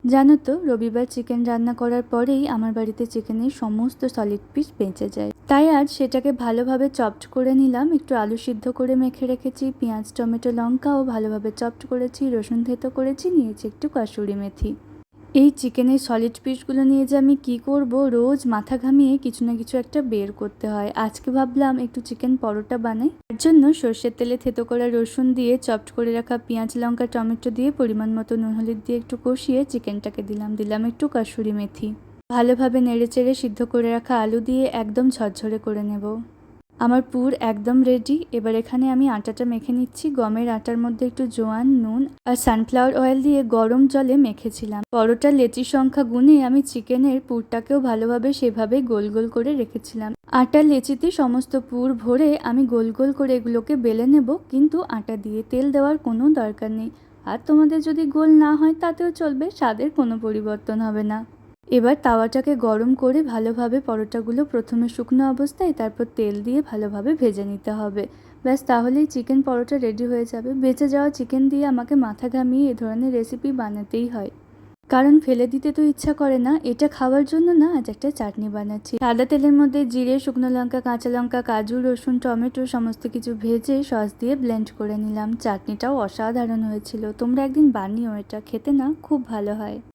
জানো তো, রবিবার চিকেন রান্না করার পরেই আমার বাড়িতে চিকেনের সমস্ত সলিড পিস বেঁচে যায়। তাই আজ সেটাকে ভালোভাবে চপড করে নিলাম। একটু আলু সিদ্ধ করে মেখে রেখেছি, পেঁয়াজ টমেটো লঙ্কাও ভালোভাবে চপড করেছি, রসুন থেতো করেছি, নিয়েছি একটু কাসুরি মেথি। এই চিকেনের সলিড পিসগুলো নিয়ে যে আমি কি করব, রোজ মাথা ঘামিয়ে কিছু না কিছু একটা বের করতে হয়। আজকে ভাবলাম একটু চিকেন পরোটা বানাই। তার জন্য সর্ষের তেলে থেতো করা রসুন দিয়ে, চপড করে রাখা পেঁয়াজ লঙ্কা টমেটো দিয়ে, পরিমাণ মতো নুন হলুদ দিয়ে একটু কষিয়ে চিকেনটাকে দিলাম একটু কাসুরি মেথি। ভালোভাবে নেড়েচেড়ে সিদ্ধ করে রাখা আলু দিয়ে একদম ঝরঝরে করে নেব। আমার পুর একদম রেডি। এবার এখানে আমি আটাটা মেখে নিচ্ছি। গমের আটার মধ্যে একটু জোয়ান, নুন আর সানফ্লাওয়ার অয়েল দিয়ে গরম জলে মেখেছিলাম। পরোটার লেচির সংখ্যা গুনে আমি চিকেনের পুরটাকেও ভালোভাবে সেভাবে গোল গোল করে রেখেছিলাম। আটার লেচিতে সমস্ত পুর ভরে আমি গোল গোল করে এগুলোকে বেলে নেব, কিন্তু আটা দিয়ে তেল দেওয়ার কোনো দরকার নেই। আর তোমাদের যদি গোল না হয় তাতেও চলবে, স্বাদের কোনো পরিবর্তন হবে না। এবার তাওয়াটাকে গরম করে ভালোভাবে পরোটাগুলো প্রথমে শুকনো অবস্থায়, তারপর তেল দিয়ে ভালোভাবে ভেজে নিতে হবে। ব্যাস, তাহলেই চিকেন পরোটা রেডি হয়ে যাবে। বেঁচে যাওয়া চিকেন দিয়ে আমাকে মাথা ঘামিয়ে এ ধরনের রেসিপি বানাতেই হয়, কারণ ফেলে দিতে তো ইচ্ছা করে না। এটা খাওয়ার জন্য না আজ একটা চাটনি বানাচ্ছি। সাদা তেলের মধ্যে জিরে, শুকনো লঙ্কা, কাঁচা লঙ্কা, কাজু, রসুন, টমেটো সমস্ত কিছু ভেজে সস দিয়ে ব্লেন্ড করে নিলাম। চাটনিটাও অসাধারণ হয়েছিল। তোমরা একদিন বানিও, এটা খেতে না খুব ভালো হয়।